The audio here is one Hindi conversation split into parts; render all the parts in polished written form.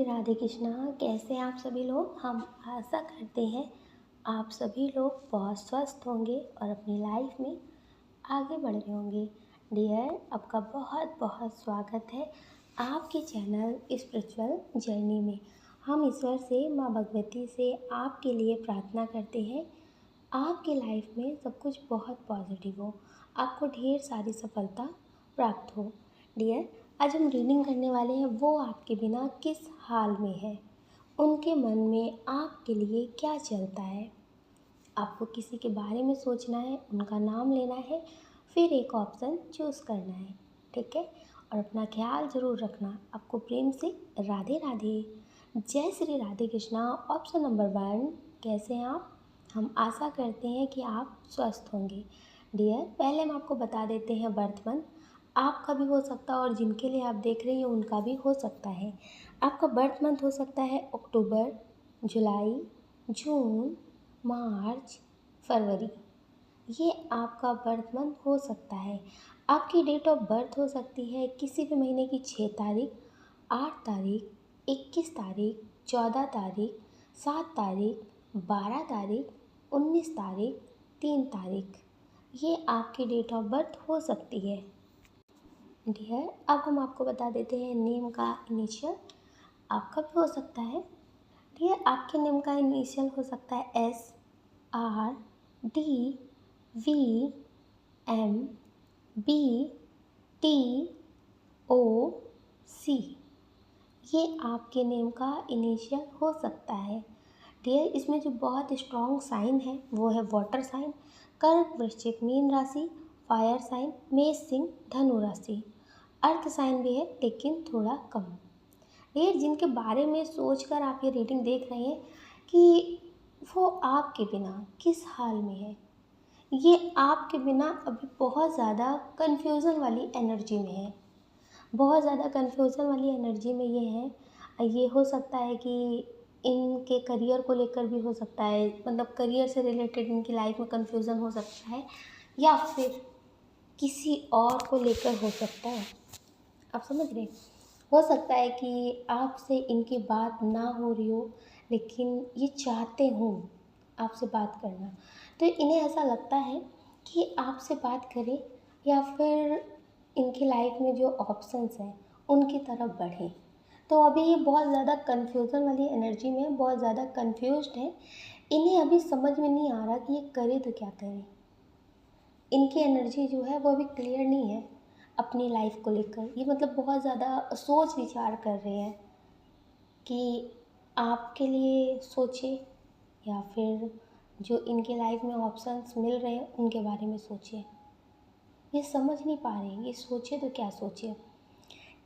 श्री राधे कृष्णा। कैसे हैं आप सभी लोग। हम आशा करते हैं आप सभी लोग बहुत स्वस्थ होंगे और अपनी लाइफ में आगे बढ़ रहे होंगे। डियर, आपका बहुत बहुत स्वागत है आपके चैनल स्पिरिचुअल जर्नी में। हम ईश्वर से, माँ भगवती से आपके लिए प्रार्थना करते हैं आपके लाइफ में सब कुछ बहुत पॉजिटिव हो, आपको ढेर सारी सफलता प्राप्त हो। डियर, आज हम रीडिंग करने वाले हैं वो आपके बिना किस हाल में है, उनके मन में आपके लिए क्या चलता है। आपको किसी के बारे में सोचना है, उनका नाम लेना है, फिर एक ऑप्शन चूज़ करना है, ठीक है। और अपना ख्याल ज़रूर रखना। आपको प्रेम से राधे राधे। जय श्री राधे कृष्णा। ऑप्शन नंबर 1, कैसे हैं आप। हम आशा करते हैं कि आप स्वस्थ होंगे। डियर, पहले हम आपको बता देते हैं बर्थ मंथ। आपका भी हो सकता है और जिनके लिए आप देख रही हैं उनका भी हो सकता है। आपका बर्थ मंथ हो सकता है अक्टूबर, जुलाई, जून, मार्च, फरवरी। ये आपका बर्थ मंथ हो सकता है। आपकी डेट ऑफ बर्थ हो सकती है किसी भी महीने की 6 तारीख, 8 तारीख, 21 तारीख, 14 तारीख, 7 तारीख, 12 तारीख, 19 तारीख, 3 तारीख। ये आपकी डेट ऑफ बर्थ हो सकती है। डियर, अब हम आपको बता देते हैं नेम का इनिशियल। आपका भी हो सकता है। डियर, आपके नेम का इनिशियल हो सकता है SRDVMBTOC। ये आपके नेम का इनिशियल हो सकता है। डियर, इसमें जो बहुत स्ट्रॉन्ग साइन है वो है वाटर साइन, कर्क वृश्चिक मीन राशि, फायर साइन मेष सिंह धनु राशि, अर्थ साइन भी है लेकिन थोड़ा कम। डियर, जिनके बारे में सोचकर आप ये रीडिंग देख रहे हैं कि वो आपके बिना किस हाल में है, ये आपके बिना अभी बहुत ज़्यादा कन्फ्यूज़न वाली एनर्जी में है। बहुत ज़्यादा कन्फ्यूज़न वाली एनर्जी में ये है। ये हो सकता है कि इनके करियर को लेकर भी हो सकता है, मतलब करियर से रिलेटेड इनकी लाइफ में कन्फ्यूज़न हो सकता है, या फिर किसी और को लेकर हो सकता है। आप समझ रहे। हो सकता है कि आपसे इनकी बात ना हो रही हो, लेकिन ये चाहते हों आपसे बात करना। तो इन्हें ऐसा लगता है कि आपसे बात करें या फिर इनकी लाइफ में जो ऑप्शंस हैं उनकी तरफ बढ़ें। तो अभी ये बहुत ज़्यादा कन्फ्यूज़न वाली एनर्जी में, बहुत ज़्यादा कन्फ्यूज्ड है। इन्हें अभी समझ में नहीं आ रहा कि ये करे तो क्या करें। इनकी एनर्जी जो है वो अभी क्लियर नहीं है अपनी लाइफ को लेकर। ये मतलब बहुत ज़्यादा सोच विचार कर रहे हैं कि आपके लिए सोचे या फिर जो इनके लाइफ में ऑप्शंस मिल रहे हैं उनके बारे में सोचे। ये समझ नहीं पा रहे हैं, ये सोचे तो क्या सोचे।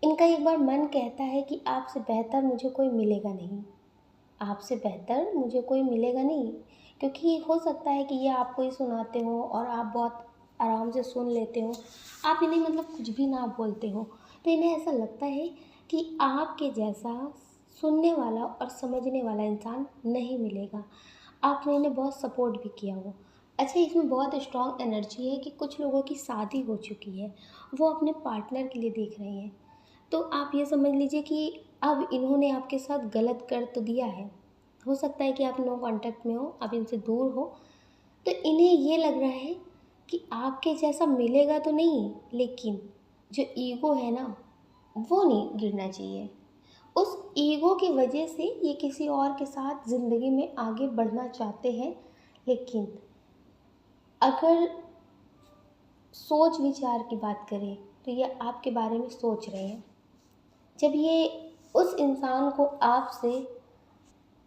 इनका एक बार मन कहता है कि आपसे बेहतर मुझे कोई मिलेगा नहीं, आपसे बेहतर मुझे कोई मिलेगा नहीं। क्योंकि हो सकता है कि ये आपको ही सुनाते हो और आप बहुत आराम से सुन लेते हो, आप इन्हें मतलब कुछ भी ना बोलते हो, तो इन्हें ऐसा लगता है कि आपके जैसा सुनने वाला और समझने वाला इंसान नहीं मिलेगा। आपने इन्हें बहुत सपोर्ट भी किया हो। अच्छा, इसमें बहुत स्ट्रॉन्ग एनर्जी है कि कुछ लोगों की शादी हो चुकी है, वो अपने पार्टनर के लिए देख रहे हैं। तो आप ये समझ लीजिए कि अब इन्होंने आपके साथ गलत कर तो दिया है। हो सकता है कि आप नो कांटेक्ट में हो, आप इनसे दूर हो, तो इन्हें ये लग रहा है कि आपके जैसा मिलेगा तो नहीं, लेकिन जो ईगो है ना वो नहीं गिरना चाहिए। उस ईगो की वजह से ये किसी और के साथ ज़िंदगी में आगे बढ़ना चाहते हैं। लेकिन अगर सोच विचार की बात करें तो ये आपके बारे में सोच रहे हैं। जब ये उस इंसान को आपसे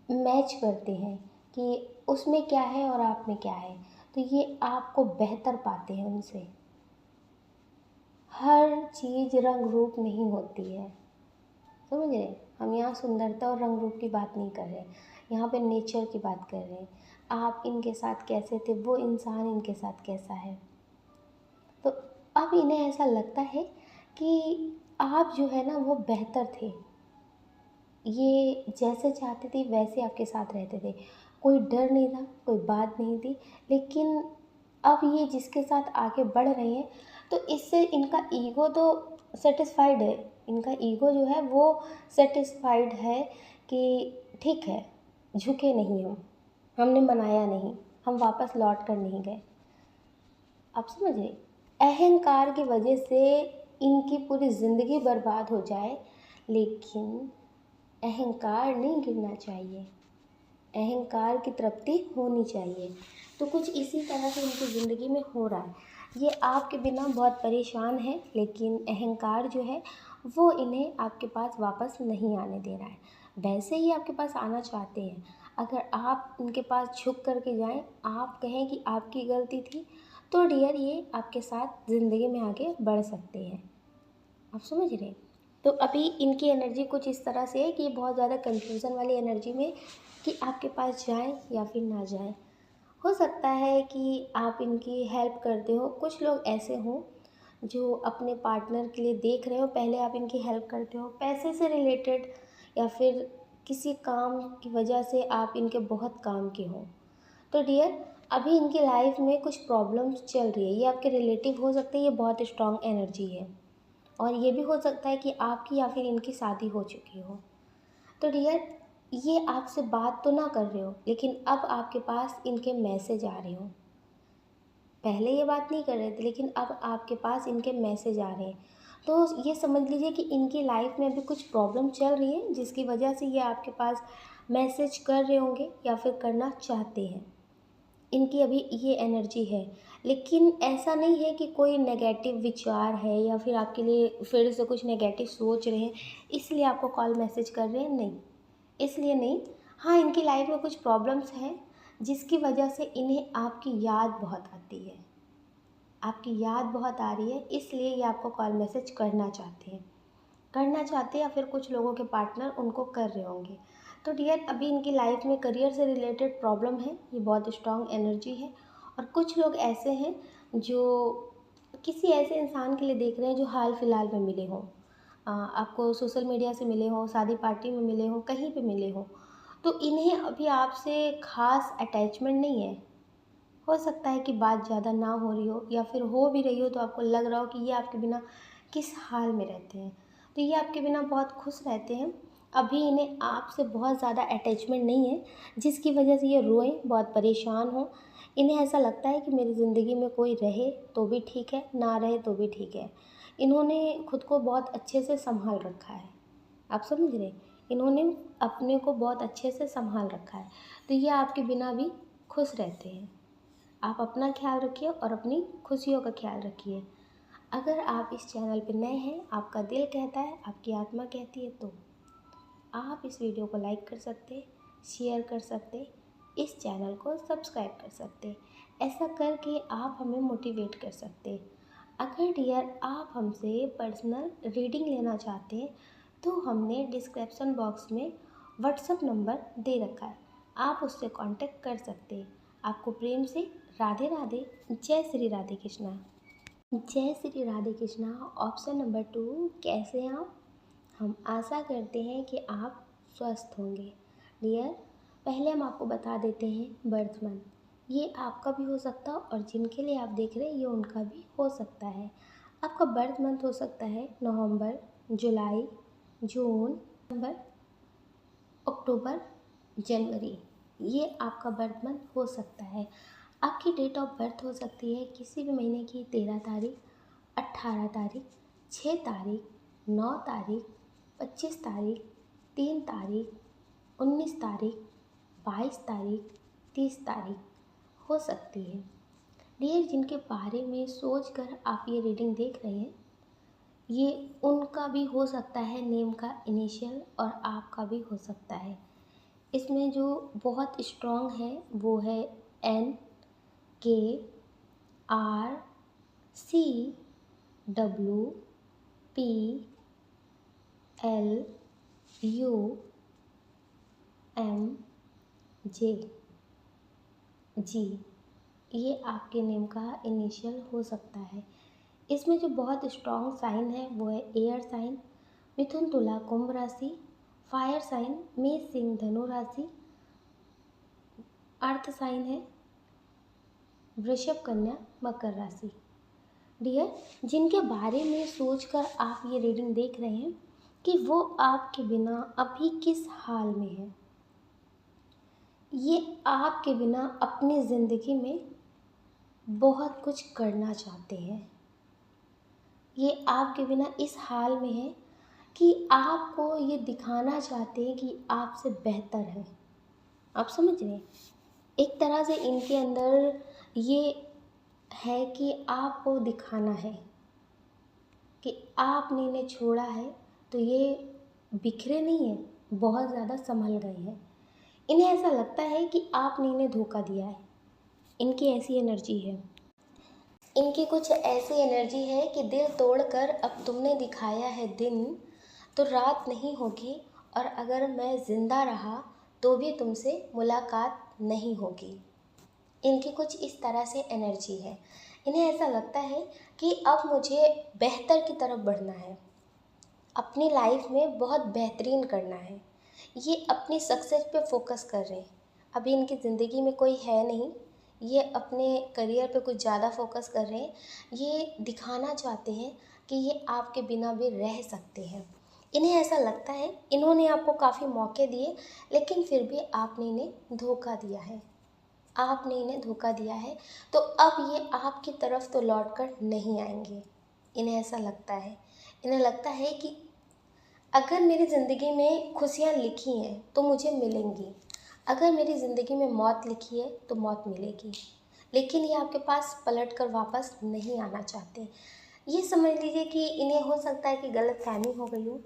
मैच करते हैं कि उसमें क्या है और आप में क्या है, तो ये आपको बेहतर पाते हैं उनसे। हर चीज़ रंग रूप नहीं होती है, समझ रहे। हम यहाँ सुंदरता और रंग रूप की बात नहीं कर रहे, यहाँ पे नेचर की बात कर रहे हैं। आप इनके साथ कैसे थे, वो इंसान इनके साथ कैसा है। तो अब इन्हें ऐसा लगता है कि आप जो है ना वो बेहतर थे, ये जैसे चाहते थे वैसे आपके साथ रहते थे, कोई डर नहीं था, कोई बात नहीं थी। लेकिन अब ये जिसके साथ आगे बढ़ रहे हैं तो इससे इनका ईगो तो सेटिस्फाइड है, इनका ईगो जो है वो सेटिस्फाइड है कि ठीक है, झुके नहीं हम, हमने मनाया नहीं, हम वापस लौट कर नहीं गए। आप समझ रहे? अहंकार की वजह से इनकी पूरी ज़िंदगी बर्बाद हो जाए, लेकिन अहंकार नहीं गिरना चाहिए, अहंकार की तृप्ति होनी चाहिए। तो कुछ इसी तरह से इनकी ज़िंदगी में हो रहा है। ये आपके बिना बहुत परेशान है, लेकिन अहंकार जो है वो इन्हें आपके पास वापस नहीं आने दे रहा है। वैसे ही आपके पास आना चाहते हैं। अगर आप इनके पास झुक करके जाएं, आप कहें कि आपकी गलती थी, तो डियर ये आपके साथ ज़िंदगी में आगे बढ़ सकते हैं। आप समझ रहे? तो अभी इनकी एनर्जी कुछ इस तरह से है कि ये बहुत ज़्यादा कंफ्यूजन वाली एनर्जी में, कि आपके पास जाएं या फिर ना जाएं। हो सकता है कि आप इनकी हेल्प करते हो, कुछ लोग ऐसे हों जो अपने पार्टनर के लिए देख रहे हो, पहले आप इनकी हेल्प करते हो पैसे से रिलेटेड, या फिर किसी काम की वजह से आप इनके बहुत काम के हो। तो डियर अभी इनकी लाइफ में कुछ प्रॉब्लम्स चल रही है, ये आपके रिलेटिव हो सकते हैं, ये बहुत स्ट्रॉन्ग एनर्जी है। और ये भी हो सकता है कि आपकी या फिर इनकी शादी हो चुकी हो। तो डियर ये आपसे बात तो ना कर रहे हो, लेकिन अब आपके पास इनके मैसेज आ रहे हो। पहले ये बात नहीं कर रहे थे, लेकिन अब आपके पास इनके मैसेज आ रहे हैं। तो ये समझ लीजिए कि इनकी लाइफ में अभी कुछ प्रॉब्लम चल रही है, जिसकी वजह से ये आपके पास मैसेज कर रहे होंगे या फिर करना चाहते हैं। इनकी अभी ये एनर्जी है, लेकिन ऐसा नहीं है कि कोई नेगेटिव विचार है या फिर आपके लिए फिर से कुछ नेगेटिव सोच रहे हैं इसलिए आपको कॉल मैसेज कर रहे हैं, नहीं, इसलिए नहीं। हाँ, इनकी लाइफ में कुछ प्रॉब्लम्स हैं जिसकी वजह से इन्हें आपकी याद बहुत आती है, आपकी याद बहुत आ रही है, इसलिए ये आपको कॉल मैसेज करना चाहते हैं या फिर कुछ लोगों के पार्टनर उनको कर रहे होंगे। तो डियर अभी इनकी लाइफ में करियर से रिलेटेड प्रॉब्लम है, ये बहुत स्ट्रॉन्ग एनर्जी है। और कुछ लोग ऐसे हैं जो किसी ऐसे इंसान के लिए देख रहे हैं जो हाल फिलहाल में मिले हों, आपको सोशल मीडिया से मिले हों, शादी पार्टी में मिले हों, कहीं पे मिले हों। तो इन्हें अभी आपसे खास अटैचमेंट नहीं है। हो सकता है कि बात ज़्यादा ना हो रही हो, या फिर हो भी रही हो तो आपको लग रहा हो कि ये आपके बिना किस हाल में रहते हैं। तो ये आपके बिना बहुत खुश रहते हैं। अभी इन्हें आपसे बहुत ज़्यादा अटैचमेंट नहीं है, जिसकी वजह से ये रोएं, बहुत परेशान हो। इन्हें ऐसा लगता है कि मेरी ज़िंदगी में कोई रहे तो भी ठीक है, ना रहे तो भी ठीक है। इन्होंने खुद को बहुत अच्छे से संभाल रखा है। आप समझ रहे? इन्होंने अपने को बहुत अच्छे से संभाल रखा है। तो ये आपके बिना भी खुश रहते हैं। आप अपना ख्याल रखिए और अपनी खुशियों का ख्याल रखिए। अगर आप इस चैनल पर नए हैं, आपका दिल कहता है, आपकी आत्मा कहती है, तो आप इस वीडियो को लाइक कर सकते, शेयर कर सकते, इस चैनल को सब्सक्राइब कर सकते। ऐसा करके आप हमें मोटिवेट कर सकते। अगर डियर आप हमसे पर्सनल रीडिंग लेना चाहते हैं, तो हमने डिस्क्रिप्शन बॉक्स में व्हाट्सएप नंबर दे रखा है, आप उससे कांटेक्ट कर सकते हैं। आपको प्रेम से राधे राधे, जय श्री राधे कृष्णा। जय श्री राधे कृष्णा। ऑप्शन नंबर 2, कैसे हैं आप? हम आशा करते हैं कि आप स्वस्थ होंगे। डियर पहले हम आपको बता देते हैं बर्थ मंथ। ये आपका भी हो सकता है और जिनके लिए आप देख रहे हैं ये उनका भी हो सकता है। आपका बर्थ मंथ हो सकता है नवंबर, जुलाई, जून, नवंबर, अक्टूबर, जनवरी। ये आपका बर्थ मंथ हो सकता है। आपकी डेट ऑफ बर्थ हो सकती है किसी भी महीने की 13 तारीख, 18 तारीख, 6 तारीख, 9 तारीख, 25 तारीख, 3 तारीख, 19 तारीख, 22 तारीख, 30 तारीख हो सकती है। डियर जिनके बारे में सोच कर आप ये रीडिंग देख रहे हैं, ये उनका भी हो सकता है नेम का इनिशियल, और आपका भी हो सकता है। इसमें जो बहुत स्ट्रॉन्ग है वो है NKRCWPLUMJ जी। ये आपके नेम का इनिशियल हो सकता है। इसमें जो बहुत स्ट्रॉन्ग साइन है वो है एयर साइन, मिथुन तुला कुंभ राशि, फायर साइन मेष सिंह धनु राशि, अर्थ साइन है वृषभ कन्या मकर राशि। डियर, जिनके बारे में सोचकर आप ये रीडिंग देख रहे हैं कि वो आपके बिना अभी किस हाल में है, ये आपके बिना अपनी ज़िंदगी में बहुत कुछ करना चाहते हैं। ये आपके बिना इस हाल में है कि आपको ये दिखाना चाहते हैं कि आपसे बेहतर है। आप समझ रहे हैं? एक तरह से इनके अंदर ये है कि आपको दिखाना है कि आपने इन्हें छोड़ा है तो ये बिखरे नहीं हैं, बहुत ज़्यादा संभल गए हैं। इन्हें ऐसा लगता है कि आपने इन्हें धोखा दिया है। इनकी ऐसी एनर्जी है। इनकी कुछ ऐसी एनर्जी है कि दिल तोड़कर अब तुमने दिखाया है दिन, तो रात नहीं होगी, और अगर मैं ज़िंदा रहा तो भी तुमसे मुलाकात नहीं होगी। इनकी कुछ इस तरह से एनर्जी है। इन्हें ऐसा लगता है कि अब मुझे बेहतर की तरफ बढ़ना है, अपनी लाइफ में बहुत बेहतरीन करना है। ये अपनी सक्सेस पे फोकस कर रहे हैं। अभी इनकी ज़िंदगी में कोई है नहीं, ये अपने करियर पे कुछ ज़्यादा फोकस कर रहे हैं। ये दिखाना चाहते हैं कि ये आपके बिना भी रह सकते हैं। इन्हें ऐसा लगता है इन्होंने आपको काफ़ी मौके दिए, लेकिन फिर भी आपने इन्हें धोखा दिया है। आपने इन्हें धोखा दिया है, तो अब ये आपकी तरफ तो लौट कर नहीं आएंगे। इन्हें ऐसा लगता है, इन्हें लगता है कि अगर मेरी ज़िंदगी में खुशियाँ लिखी हैं तो मुझे मिलेंगी, अगर मेरी ज़िंदगी में मौत लिखी है तो मौत मिलेगी। लेकिन ये आपके पास पलट कर वापस नहीं आना चाहते। ये समझ लीजिए कि इन्हें हो सकता है कि गलतफ़हमी हो गई हो,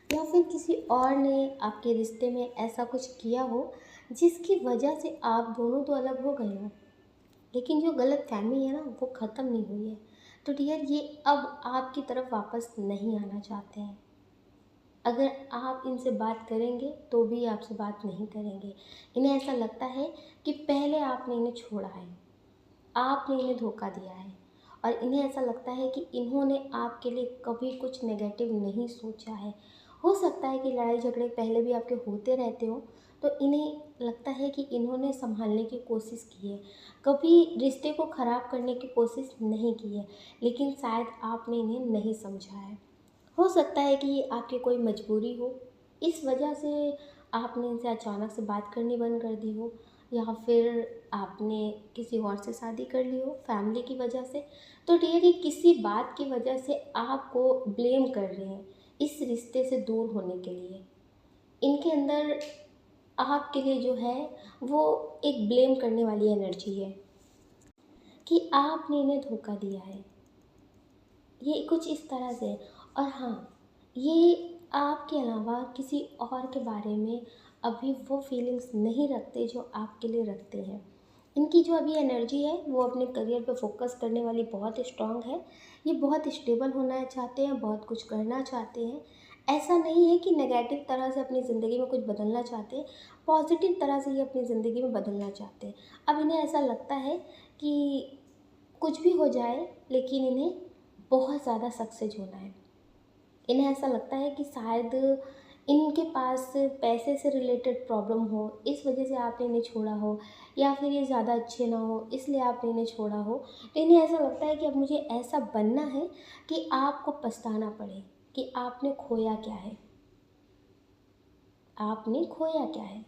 या फिर किसी और ने आपके रिश्ते में ऐसा कुछ किया हो जिसकी वजह से आप दोनों तो अलग हो गए हो, लेकिन जो गलतफ़हमी है ना वो ख़त्म नहीं हुई है। तो डियर, ये अब आपकी तरफ वापस नहीं आना चाहते हैं। अगर आप इनसे बात करेंगे तो भी आपसे बात नहीं करेंगे। इन्हें ऐसा लगता है कि पहले आपने इन्हें छोड़ा है, आपने इन्हें धोखा दिया है, और इन्हें ऐसा लगता है कि इन्होंने आपके लिए कभी कुछ नेगेटिव नहीं सोचा है। हो सकता है कि लड़ाई झगड़े पहले भी आपके होते रहते हो, तो इन्हें लगता है कि इन्होंने संभालने की कोशिश की है, कभी रिश्ते को ख़राब करने की कोशिश नहीं की है, लेकिन शायद आपने इन्हें नहीं समझा है। हो सकता है कि ये आपकी कोई मजबूरी हो, इस वजह से आपने इनसे अचानक से बात करनी बंद कर दी हो, या फिर आपने किसी और से शादी कर ली हो फैमिली की वजह से। तो डियर, ये किसी बात की वजह से आपको ब्लेम कर रहे हैं इस रिश्ते से दूर होने के लिए। इनके अंदर आपके लिए जो है वो एक ब्लेम करने वाली एनर्जी है कि आपने इन्हें धोखा दिया है। ये कुछ इस तरह से है। और हाँ, ये आपके अलावा किसी और के बारे में अभी वो फीलिंग्स नहीं रखते जो आपके लिए रखते हैं। इनकी जो अभी एनर्जी है वो अपने करियर पे फोकस करने वाली बहुत स्ट्रांग है। ये बहुत स्टेबल होना चाहते हैं, बहुत कुछ करना चाहते हैं। ऐसा नहीं है कि नेगेटिव तरह से अपनी ज़िंदगी में कुछ बदलना चाहते हैं, पॉजिटिव तरह से ये अपनी ज़िंदगी में बदलना चाहते हैं। अब इन्हें ऐसा लगता है कि कुछ भी हो जाए, लेकिन इन्हें बहुत ज़्यादा सक्सेस होना है। इन्हें ऐसा लगता है कि शायद इनके पास पैसे से रिलेटेड प्रॉब्लम हो, इस वजह से आपने इन्हें छोड़ा हो, या फिर ये ज़्यादा अच्छे ना हो इसलिए आपने इन्हें छोड़ा हो। तो इन्हें ऐसा लगता है कि अब मुझे ऐसा बनना है कि आपको पछताना पड़े कि आपने खोया क्या है, आपने खोया क्या है।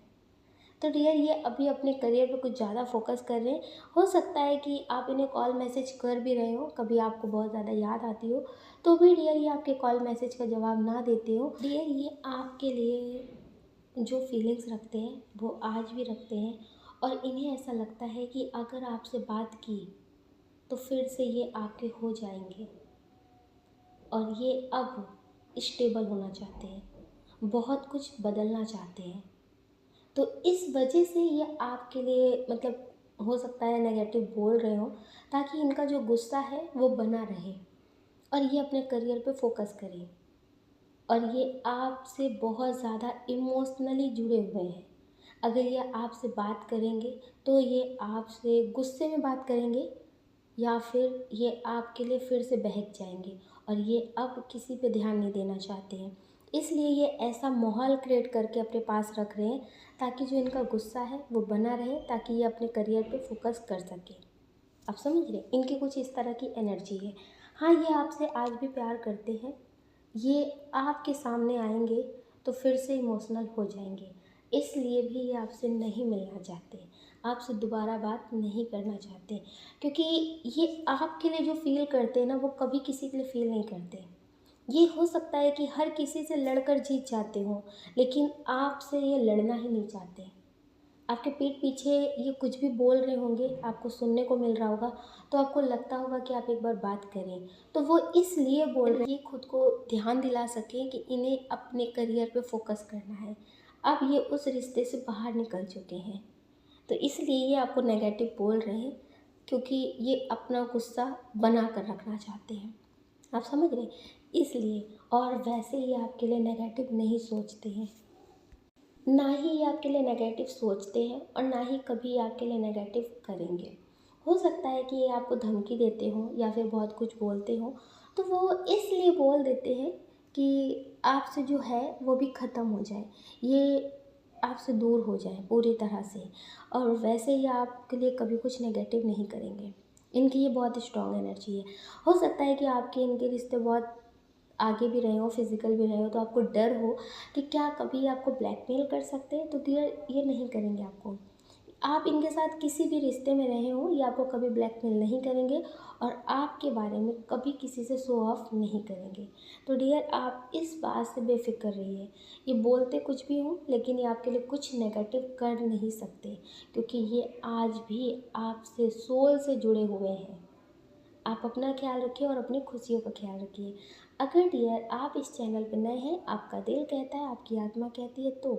तो डियर, ये अभी अपने करियर पे कुछ ज़्यादा फोकस कर रहे हैं। हो सकता है कि आप इन्हें कॉल मैसेज कर भी रहे हो, कभी आपको बहुत ज़्यादा याद आती हो, तो भी डियर ये आपके कॉल मैसेज का जवाब ना देते हो। डियर, ये आपके लिए जो फीलिंग्स रखते हैं वो आज भी रखते हैं, और इन्हें ऐसा लगता है कि अगर आपसे बात की तो फिर से ये आपके हो जाएंगे, और ये अब स्टेबल होना चाहते हैं, बहुत कुछ बदलना चाहते हैं। तो इस वजह से ये आपके लिए मतलब हो सकता है नेगेटिव बोल रहे हो, ताकि इनका जो गुस्सा है वो बना रहे और ये अपने करियर पे फोकस करें। और ये आपसे बहुत ज़्यादा इमोशनली जुड़े हुए हैं। अगर ये आपसे बात करेंगे तो ये आपसे गुस्से में बात करेंगे, या फिर ये आपके लिए फिर से बहक जाएंगे, और ये अब किसी पे ध्यान नहीं देना चाहते हैं। इसलिए ये ऐसा माहौल क्रिएट करके अपने पास रख रहे हैं ताकि जो इनका गुस्सा है वो बना रहे, ताकि ये अपने करियर पे फोकस कर सके। आप समझ रहे हैं? इनकी कुछ इस तरह की एनर्जी है। हाँ, ये आपसे आज भी प्यार करते हैं। ये आपके सामने आएँगे तो फिर से इमोशनल हो जाएँगे। इसलिए भी ये आपसे नहीं मिलना चाहते, आपसे दोबारा बात नहीं करना चाहते, क्योंकि ये आपके लिए जो फ़ील करते हैं ना, वो कभी किसी के लिए फ़ील नहीं करते। ये हो सकता है कि हर किसी से लड़कर जीत जाते हों, लेकिन आपसे ये लड़ना ही नहीं चाहते। आपके पीठ पीछे ये कुछ भी बोल रहे होंगे, आपको सुनने को मिल रहा होगा, तो आपको लगता होगा कि आप एक बार बात करें। तो वो इसलिए बोल रहे हैं कि खुद को ध्यान दिला सकें कि इन्हें अपने करियर पे फ़ोकस करना है। अब ये उस रिश्ते से बाहर निकल चुके हैं, तो इसलिए ये आपको नेगेटिव बोल रहे हैं, क्योंकि ये अपना गुस्सा बना कर रखना चाहते हैं। आप समझ रहे हैं? इसलिए, और वैसे ये आपके लिए नेगेटिव नहीं सोचते हैं। ना ही ये आपके लिए नेगेटिव सोचते हैं और ना ही कभी आपके लिए नेगेटिव करेंगे। हो सकता है कि ये आपको धमकी देते हों या फिर बहुत कुछ बोलते हों, तो वो इसलिए बोल देते हैं कि आपसे जो है वो भी ख़त्म हो जाए, ये आपसे दूर हो जाए पूरी तरह से। और वैसे ही आपके लिए कभी कुछ नेगेटिव नहीं करेंगे। इनकी ये बहुत स्ट्रॉन्ग एनर्जी है। हो सकता है कि आपके इनके रिश्ते बहुत आगे भी रहे हो, फिज़िकल भी रहे हो, तो आपको डर हो कि क्या कभी आपको ब्लैकमेल कर सकते हैं, तो डियर ये नहीं करेंगे आपको। आप इनके साथ किसी भी रिश्ते में रहे हो, ये आपको कभी ब्लैकमेल नहीं करेंगे और आपके बारे में कभी किसी से शो ऑफ नहीं करेंगे। तो डियर, आप इस बात से बेफ़िक्र रहिए। ये बोलते कुछ भी हों, लेकिन ये आपके लिए कुछ नेगेटिव कर नहीं सकते, क्योंकि ये आज भी आपसे सोल से जुड़े हुए हैं। आप अपना ख्याल रखिए और अपनी खुशियों का ख्याल रखिए। अगर डियर आप इस चैनल पर नए हैं, आपका दिल कहता है, आपकी आत्मा कहती है, तो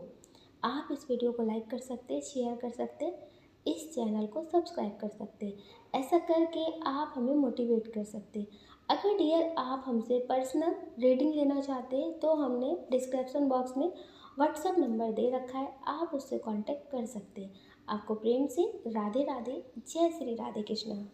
आप इस वीडियो को लाइक कर सकते हैं, शेयर कर सकते हैं, इस चैनल को सब्सक्राइब कर सकते हैं। ऐसा करके आप हमें मोटिवेट कर सकते हैं। अगर डियर आप हमसे पर्सनल रीडिंग लेना चाहते हैं, तो हमने डिस्क्रिप्शन बॉक्स में व्हाट्सएप नंबर दे रखा है, आप उससे कांटेक्ट कर सकते हैं। आपको प्रेम से राधे राधे, जय श्री राधे कृष्णा।